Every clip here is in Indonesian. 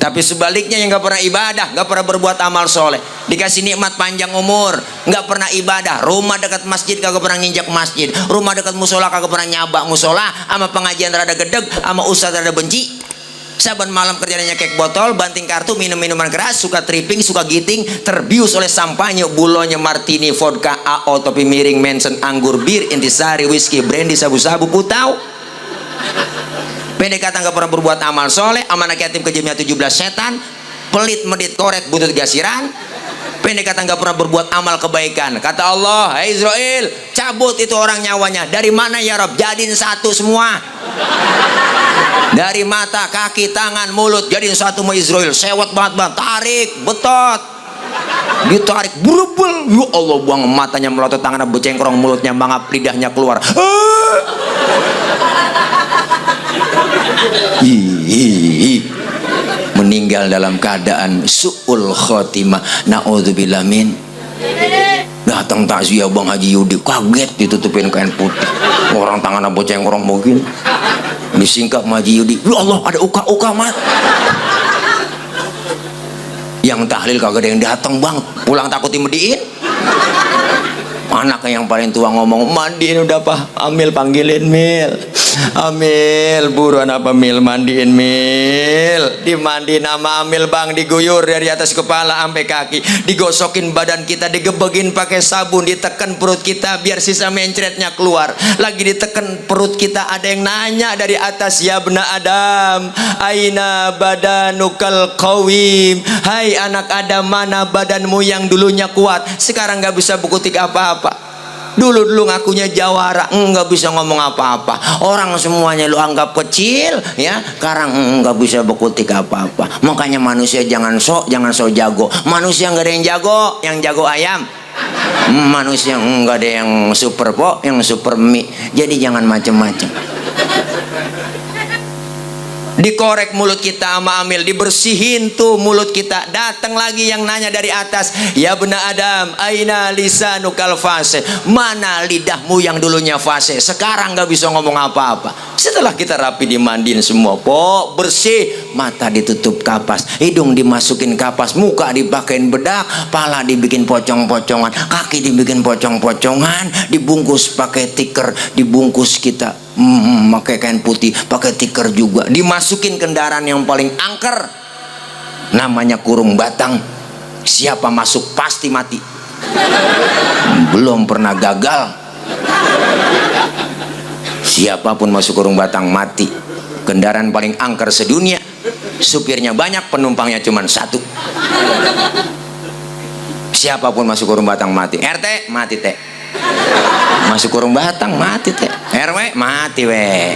Tapi sebaliknya yang nggak pernah ibadah, nggak pernah berbuat amal soleh, dikasih nikmat panjang umur, nggak pernah ibadah, rumah dekat masjid kagak pernah nginjak masjid, rumah dekat musola kagak pernah nyabak musola, sama pengajian rada gedeg, sama ustadz rada benci. Saban malam kerjanya kek botol, banting kartu, minum minuman keras, suka tripping, suka giting, terbius oleh sampahnya, bulonya martini, vodka, AO, topi miring, Manson, anggur, bir, intisari, whisky, brandy, sabu-sabu, putau. Pendek kata nggak pernah berbuat amal soleh, amanah yatim kejamnya 17 setan, pelit medit korek butut gasiran. Pendek kata nggak pernah berbuat amal kebaikan. Kata Allah, hai Israel, cabut itu orang nyawanya. Dari mana ya Rob? Jadiin satu semua. Dari mata, kaki, tangan, mulut, jadiin satu sama Israel. Sewot banget bang, tarik, betot, ditarik, berubel. Ya Allah, buang matanya melotot, tangannya becengkrong, mulutnya mangap, lidahnya keluar. Meninggal dalam keadaan su'ul khotimah, na'udzubillah min. Datang takziah Bang Haji Yudi, kaget ditutupin kain putih, orang tangan boceng orang mungkin disingkap Haji Yudi. Ya Allah, ada uka-uka mat. Yang tahlil kagak ada yang datang bang, pulang takut dimediin. Anaknya yang paling tua ngomong, mandiin udah pak, Amil panggilin Mil. Amil, buruan apa Mil, mandiin Mil. Dimandiin sama Amil bang, diguyur dari atas kepala sampai kaki, digosokin badan kita, digebegin pakai sabun, diteken perut kita biar sisa mencretnya keluar. Lagi diteken perut kita, ada yang nanya dari atas, ya bena Adam, aina badanukal qawim. Hai anak Adam, mana badanmu yang dulunya kuat, sekarang nggak bisa bukutik apa-apa. Dulu ngakunya jawara, nggak bisa ngomong apa-apa. Orang semuanya lu anggap kecil, ya. Sekarang nggak bisa berkutik apa-apa. Makanya manusia jangan sok jago. Manusia nggak ada yang jago, ayam. Manusia nggak ada yang super po, yang super mie. Jadi jangan macem-macem. Dikorek mulut kita sama Amil, dibersihin tuh mulut kita. Datang lagi yang nanya dari atas, ya bena Adam, aina lisanukal fase, mana lidahmu yang dulunya fase, sekarang nggak bisa ngomong apa-apa. Setelah kita rapi dimandiin semua, po bersih, mata ditutup kapas, hidung dimasukin kapas, muka dipakein bedak, pala dibikin pocong-pocongan, kaki dibikin pocong-pocongan, dibungkus pakai tiker, dibungkus kita pakai kain putih, pakai tiker juga, dimasukin kendaraan yang paling angker, namanya kurung batang. Siapa masuk pasti mati, belum pernah gagal. Siapapun masuk kurung batang mati. Kendaraan paling angker sedunia, supirnya banyak, penumpangnya cuma satu. Siapapun masuk kurung batang mati. RT mati teh, masuk kurung batang mati teh, RW mati we,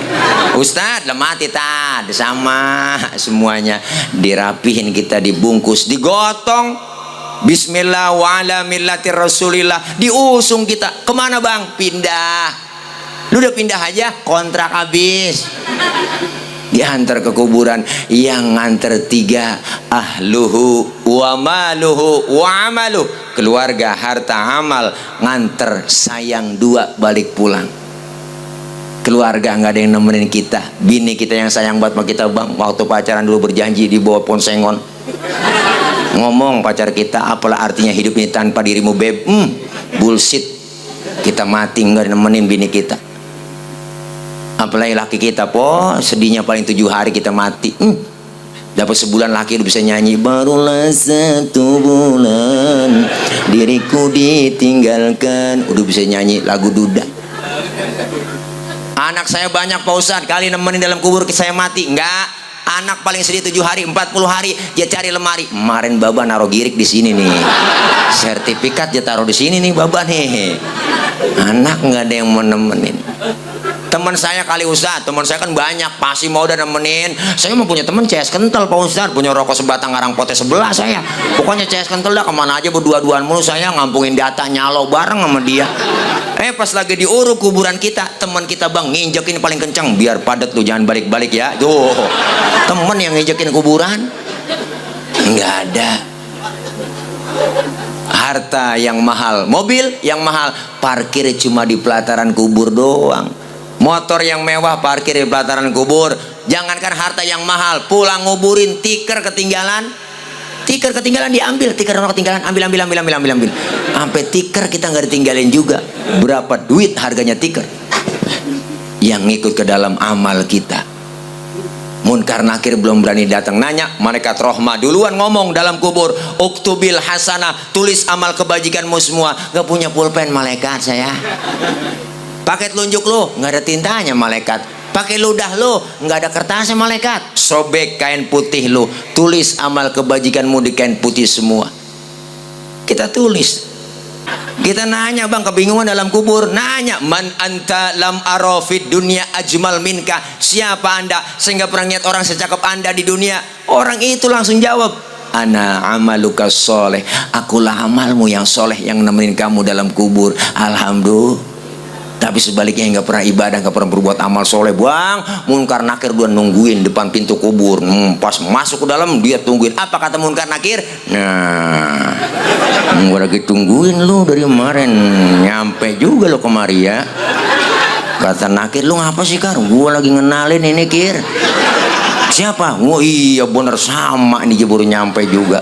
Ustadz lah mati tad, sama semuanya. Dirapihin kita, dibungkus, digotong, bismillah wa ala millatir rasulillah, diusung kita. Kemana bang? Pindah. Lu udah pindah aja, kontrak habis. Diantar ke kuburan. Yang nganter 3, ahluhu wa maluhu wa amaluh, keluarga, harta, amal. Nganter sayang 2, balik pulang. Keluarga nggak ada yang nemenin kita. Bini kita yang sayang banget sama kita bang, waktu pacaran dulu berjanji di bawah pohon sengon, ngomong pacar kita, apalah artinya hidup ini tanpa dirimu beb. Bullshit. Kita mati nggak nemenin bini kita. Apalagi laki kita, po sedihnya paling 7 hari kita mati. Dapat sebulan laki udah bisa nyanyi, barulah 1 bulan diriku ditinggalkan, udah bisa nyanyi lagu duda. Anak saya banyak Pak Ustadz, kali nemenin dalam kubur saya mati. Enggak, anak paling sedih 7 hari, 40 hari dia cari lemari. Kemarin baba naruh girik di sini nih, sertifikat dia taruh di sini nih baba nih. Anak nggak ada yang mau nemenin. Teman saya kali Ustadz, teman saya kan banyak, pasti mau udah nemenin. Saya mau punya teman CS kental Pak Ustadz, punya rokok sebatang ngarang potes sebelah saya. Pokoknya CS kental dah, kemana aja berdua-duaan mulu saya, ngampungin data nyalo bareng sama dia. Pas lagi diuruk kuburan kita, teman kita bang nginjekin paling kencang, biar padat tuh, jangan balik-balik ya. Tuh temen yang nginjekin kuburan. Nggak ada. Harta yang mahal, mobil yang mahal, parkir cuma di pelataran kubur doang. motor yang mewah parkir di pelataran kubur. Jangankan harta yang mahal, pulang nguburin tikar ketinggalan diambil, tikar orang ketinggalan ambil. Sampai tikar kita nggak ditinggalin juga. Berapa duit harganya tikar yang ngikut ke dalam amal kita. Munkar nakir belum berani datang nanya, malaikat rahmah duluan ngomong dalam kubur, uktubil hasanah, tulis amal kebajikanmu semua. Gak punya pulpen malaikat saya. Pakai telunjuk lo, nggak ada tintanya malaikat. Pakai ludah lo, nggak ada kertasnya malaikat. Sobek kain putih lo, tulis amal kebajikanmu di kain putih semua. Kita tulis. Kita nanya bang, kebingungan dalam kubur. Nanya, man anta lam arafid dunia ajmal minka. Siapa anda sehingga pernah lihat orang secakap anda di dunia? Orang itu langsung jawab, ana amaluka soleh. Akulah amalmu yang soleh yang nemenin kamu dalam kubur. Alhamdulillah. Tapi sebaliknya nggak pernah ibadah, nggak pernah berbuat amal soleh bang. Munkar nakir dia nungguin depan pintu kubur. Pas masuk ke dalam dia tungguin. Apa kata munkar nakir? Nah, gua lagi tungguin lu dari kemarin, nyampe juga lo kemari ya. Kata nakir, lu ngapa sih Kar? Gua lagi ngenalin ini Kir. Siapa? Oh iya bener sama ini baru nyampe juga.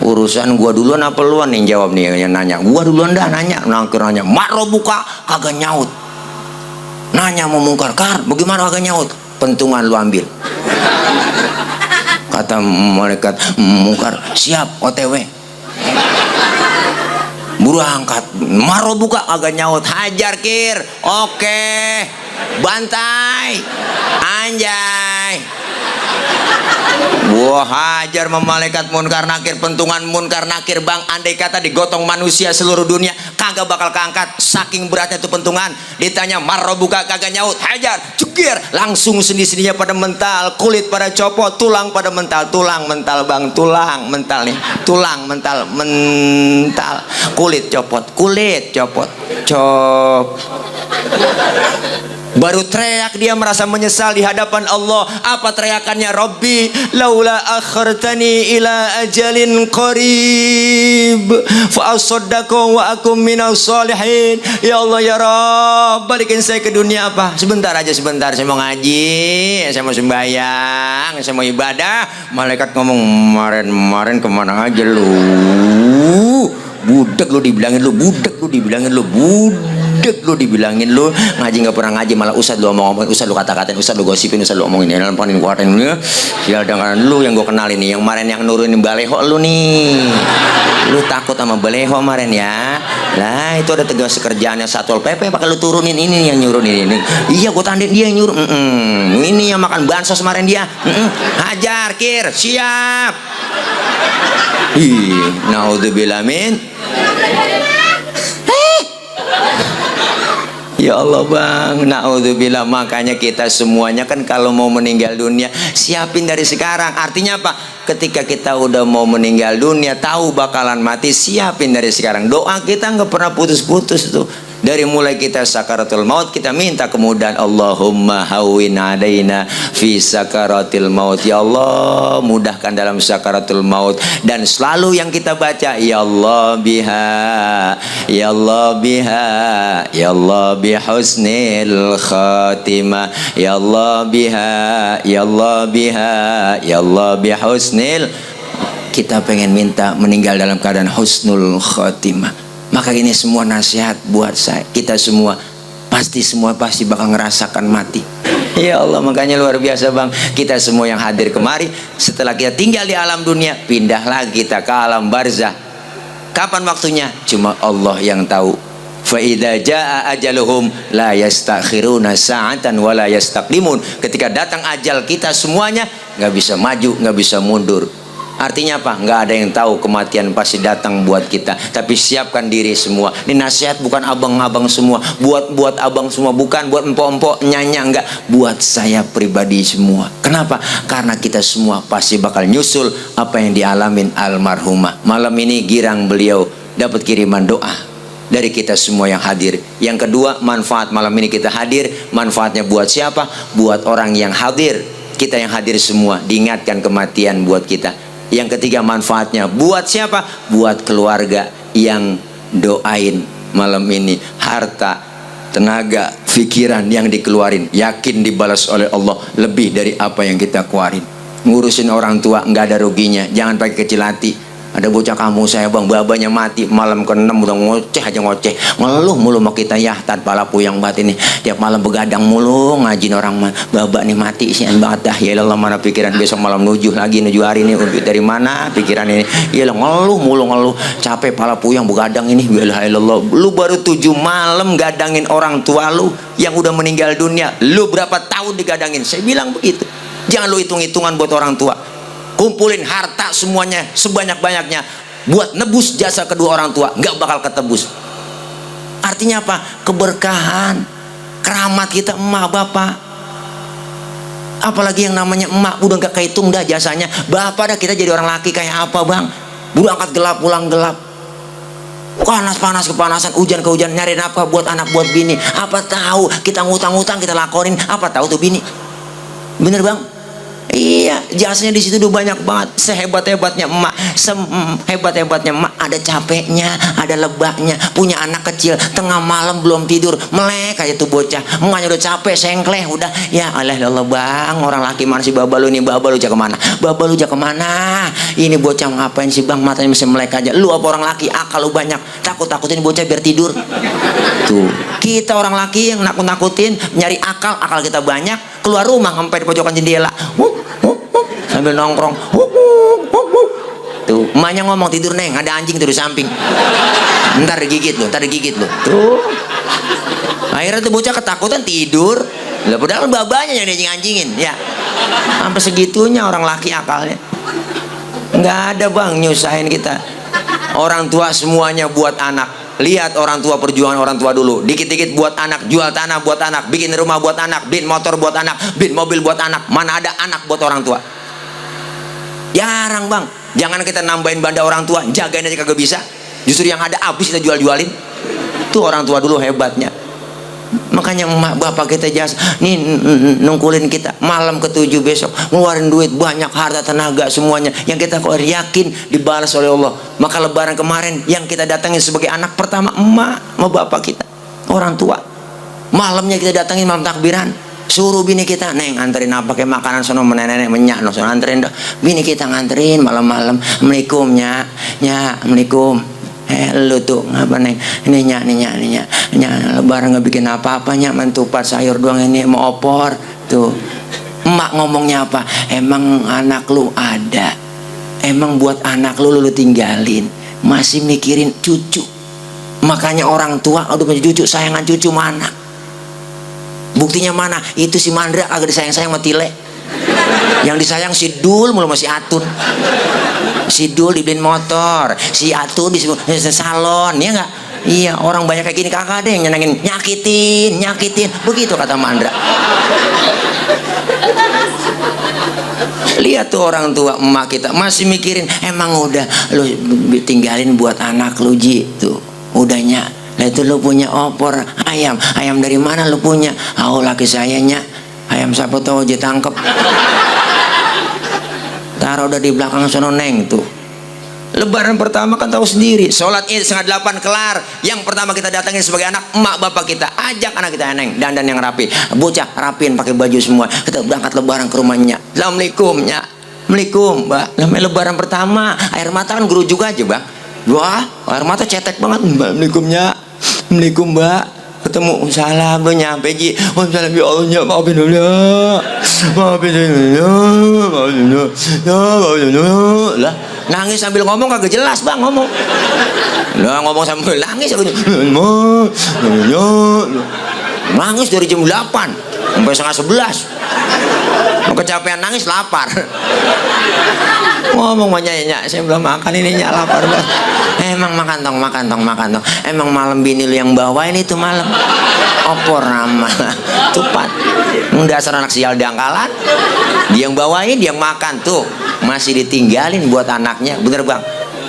Urusan gua duluan apa luan nih jawab nih yang nanya. Gua duluan dah nanya, nangkir nanya. Makro buka kagak nyaut. Nanya mau mungkar, Kar, bagaimana kagak nyaut? Pentungan lu ambil. Kata malaikat mungkar, siap OTW. Buru angkat. Makro buka kagak nyaut. Hajar Kir. Oke. Bantai. Anjay. Wah, hajar malaikat munkar nakir, pentungan munkar nakir bang. Andai kata digotong manusia seluruh dunia kagak bakal keangkat, saking beratnya tuh pentungan. Ditanya marrobuka kagak nyaut, hajar cukir, langsung sendi-sendinya pada mental, kulit pada copot, tulang pada mental. Tulang mental bang, tulang mental nih, tulang mental mental, kulit copot, cop. Baru teriak dia merasa menyesal di hadapan Allah. Apa teriakannya? Rabbi laula akhartani ila ajalin qarib fa asaddaqu wa akum minas solihin. Ya Allah ya Rabb, balikin saya ke dunia apa? Sebentar aja, sebentar, saya mau ngaji, saya mau sembahyang, saya mau ibadah. Malaikat ngomong, kemarin kemana aja lu? Budak lu dibilangin lu, budak lu dibilangin lu, budak lu dibilangin lu, ngaji nggak pernah ngaji, malah ustad lu ngomongin, ustad lu kata-katain, ustad lu gosipin, ustad lu omongin, nelponin, keluarin lu. Ya dengan lu yang gue kenalin nih, yang kemarin yang nurunin baleho lu nih. Lu takut sama baleho kemarin ya? Lah itu ada tegas kerjaannya Satpol PP, pakai lu turunin ini yang nyuruh ini. Iya gue tanding dia yang nyuruh. Ini yang makan bansos kemarin dia. Hajar Kir, siap. Naudzubillah min. Ya Allah bang, naudzubillah. Makanya kita semuanya kan kalau mau meninggal dunia siapin dari sekarang. Artinya apa? Ketika kita udah mau meninggal dunia, tahu bakalan mati, siapin dari sekarang. Doa kita nggak pernah putus-putus tuh. Dari mulai kita sakaratul maut kita minta kemudahan. Allahumma hawwin alaina fi sakaratil maut. Ya Allah mudahkan dalam sakaratul maut. Dan selalu yang kita baca, ya Allah biha, ya Allah biha, ya Allah bihusnil khatimah, ya Allah biha, ya Allah biha, ya Allah bihusnil. Kita pengen minta meninggal dalam keadaan husnul khatimah. Maka ini semua nasihat buat saya. Kita semua pasti bakal ngerasakan mati. Ya Allah, makanya luar biasa bang. Kita semua yang hadir kemari, setelah kita tinggal di alam dunia, pindah lagi kita ke alam barzah. Kapan waktunya? Cuma Allah yang tahu. Fa idza jaa ajaluhum la yastakhiruna sa'atan wa la yastaqdimun. Ketika datang ajal kita semuanya, nggak bisa maju, nggak bisa mundur. Artinya apa? Nggak ada yang tahu kematian pasti datang buat kita. Tapi siapkan diri semua. Ini nasihat bukan abang-abang semua, buat abang semua, bukan buat empok-empok nyanya, enggak, buat saya pribadi semua. Kenapa? Karena kita semua pasti bakal nyusul apa yang dialamin almarhumah. Malam ini girang beliau dapat kiriman doa dari kita semua yang hadir. Yang kedua, manfaat malam ini kita hadir, manfaatnya buat siapa? Buat orang yang hadir. Kita yang hadir semua diingatkan kematian buat kita. Yang ketiga, manfaatnya buat siapa? Buat keluarga yang doain malam ini. Harta tenaga, pikiran yang dikeluarin, yakin dibalas oleh Allah lebih dari apa yang kita keluarin. Ngurusin orang tua nggak ada ruginya, jangan pakai kecil hati. Ada bocah kamu saya bang, babanya mati, malam ke-6 udah ngoceh aja ngoceh, ngeluh mulu sama kita ya, tanpa lapu yang batin nih, tiap malam begadang mulu ngajin orang mah, baba nih mati isian banget dah, ya Allah mana pikiran besok malam nujuh lagi, nujuh hari ini dari mana pikiran ini, ya Allah ngeluh mulu ngeluh, capek pala puyang begadang ini, ya Allah, lu baru 7 malam gadangin orang tua lu yang udah meninggal dunia, lu berapa tahun digadangin, saya bilang begitu, jangan lu hitung-hitungan buat orang tua. Kumpulin harta semuanya sebanyak-banyaknya buat nebus jasa kedua orang tua, nggak bakal ketebus. Artinya apa? Keberkahan, keramat kita emak bapak. Apalagi yang namanya emak udah nggak kehitung dah jasanya. Bapak dah kita jadi orang laki kayak apa bang? Berangkat gelap pulang gelap, panas kepanasan, hujan kehujan, nyari nafkah buat anak buat bini. Apa tahu kita ngutang-ngutang kita lakonin? Apa tahu tuh bini? Bener bang? Iya, jasanya di situ udah banyak banget. Sehebat-hebatnya emak, sehebat-hebatnya emak, ada capeknya, ada lebaknya. Punya anak kecil, tengah malam belum tidur, melek aja tuh bocah. Emaknya udah capek, sengkleh, udah. Ya Allah bang, orang laki mana sih baba lu nih, baba lu jak kemana? Baba lu jak kemana? Ini bocah ngapain sih bang, matanya masih melek aja. Lu apa orang laki, akal lu banyak, takut-takutin bocah biar tidur. Tuh, kita orang laki yang nakut-nakutin, nyari akal kita banyak, keluar rumah sampai di pojokan jendela. Sambil nongkrong, tuh emaknya ngomong tidur neng, ada anjing tuh di samping, ntar digigit lo, tuh akhirnya tuh bocah ketakutan tidur lah, padahal babanya yang dianjing-anjingin ya. Sampai segitunya orang laki akalnya. Nggak ada bang nyusahin kita. Orang tua semuanya buat anak. Lihat orang tua, perjuangan orang tua dulu, dikit-dikit buat anak, jual tanah buat anak, bikin rumah buat anak, bin motor buat anak, bin mobil buat anak. Mana ada anak buat orang tua? Jarang bang. Jangan kita nambahin banda orang tua, jagain aja kagak bisa. Justru yang ada habis kita jual-jualin. Tuh orang tua dulu hebatnya. Makanya emak bapak kita jasa nih nungkulin kita malam ke-7 besok, ngeluarin duit banyak, harta tenaga semuanya yang kita keluarin, yakin dibalas oleh Allah. Maka lebaran kemarin yang kita datangin sebagai anak pertama emak sama bapak kita, orang tua. Malamnya kita datangin malam takbiran, suruh bini kita, neng anterin apa kayak makanan sono nenek menyak no sono anterin dah. Bini kita nganterin malam-malam, assalamualaikum nya assalamualaikum. Lu tuh ngapa neng, ini nyak lebaran nggak bikin apa-apa nyak, mentupat sayur doang, ini mau opor. Tuh emak ngomongnya apa, emang anak lu ada, emang buat anak lu tinggalin, masih mikirin cucu. Makanya orang tua udah punya cucu, sayangan cucu mana, buktinya mana? Itu si Mandra agak disayang-sayang sama Tile, yang disayang si Dul mulu masih Atun. Si Dul dibeliin motor, si Atun di salon, ya nggak? Iya, orang banyak kayak gini kagak ada yang nyenengin, nyakitin, begitu kata Mandra. Lihat tuh orang tua emak kita masih mikirin, emang udah lu tinggalin buat anak lu Ji, tuh udahnya. Lah itu lu punya opor ayam dari mana lu punya? Oh laki sayanya, ayam siapa tahu aja tangkep. Taruh udah di belakang sono neng tuh. Lebaran pertama kan tahu sendiri, sholat id 7:30 kelar. Yang pertama kita datangin sebagai anak emak bapak kita, ajak anak kita neng dandan yang rapi, bocah rapin pakai baju semua, kita berangkat lebaran ke rumahnya. Assalamualaikum nya, assalamualaikum mbak. Namanya lebaran pertama, air mata kan gerujug aja bang. Wah air mata cetek banget. Assalamualaikum nya, assalamualaikum mbak. Ketemu salam nyampe ji, oh salam ya Allah nya, maafin dulu ya, maafin dulu lah. Nangis sambil ngomong kagak jelas bang, ngomong ngomong sambil nangis aku nangis dari jam 8 sampai setengah 11. Kecapean nangis, lapar. Ngomong banyak, saya belum makan ini nyak, lapar banget. Emang makan tong. Emang malam bini lu yang bawain itu malam opor nama tupat. Dasar anak sial diangkalan. Dia yang bawain, dia yang makan tuh. Masih ditinggalin buat anaknya, bener bang.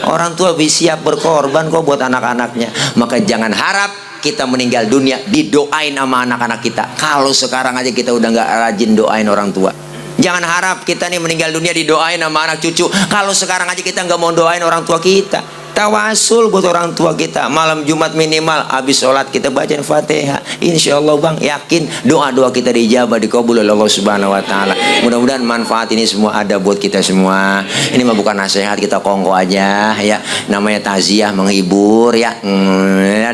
Orang tua siap berkorban kok buat anak-anaknya. Maka jangan harap kita meninggal dunia didoain sama anak-anak kita. Kalau sekarang aja kita udah nggak rajin doain orang tua, jangan harap kita nih meninggal dunia didoain sama anak cucu. Kalau sekarang aja kita nggak mau doain orang tua kita, tawasul buat orang tua kita. Malam Jumat minimal habis sholat kita baca Fatihah. Insya Allah bang, yakin doa-doa kita dijabah, dikabul oleh Allah Subhanahu Wa Taala. Mudah-mudahan manfaat ini semua ada buat kita semua. Ini mah bukan nasihat, kita kongko aja ya. Namanya taziah, menghibur ya.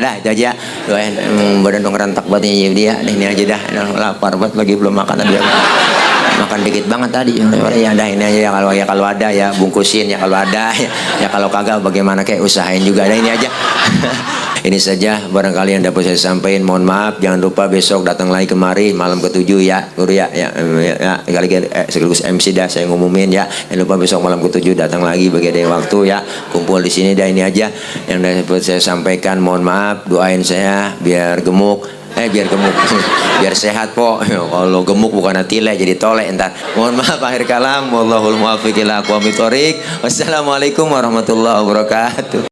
Ada itu aja. Doain badan dong rentak banget dia. Ini aja dah. Lapar banget lagi belum makan tadi. Makan dikit banget tadi ya, dah ini aja ya, kalau ada ya bungkusin ya, kalau ada ya kalau kagak bagaimana kayak usahain juga, dah ini aja. Ini saja barangkali yang dapat saya sampaikan, mohon maaf. Jangan lupa besok datang lagi kemari malam ke-7 ya guru ya, kali sekaligus MC dah saya ngumumin ya. Jangan lupa besok malam ke-7 datang lagi bagi ada waktu ya, kumpul di sini. Dah ini aja yang dapat saya sampaikan, mohon maaf. Doain saya biar gemuk, biar sehat po. Kalau gemuk bukan tile jadi tolek entar. Mohon maaf akhir kalam. Wallahul muwaffiq ila aqwamit thoriq. Wassalamualaikum warahmatullahi wabarakatuh.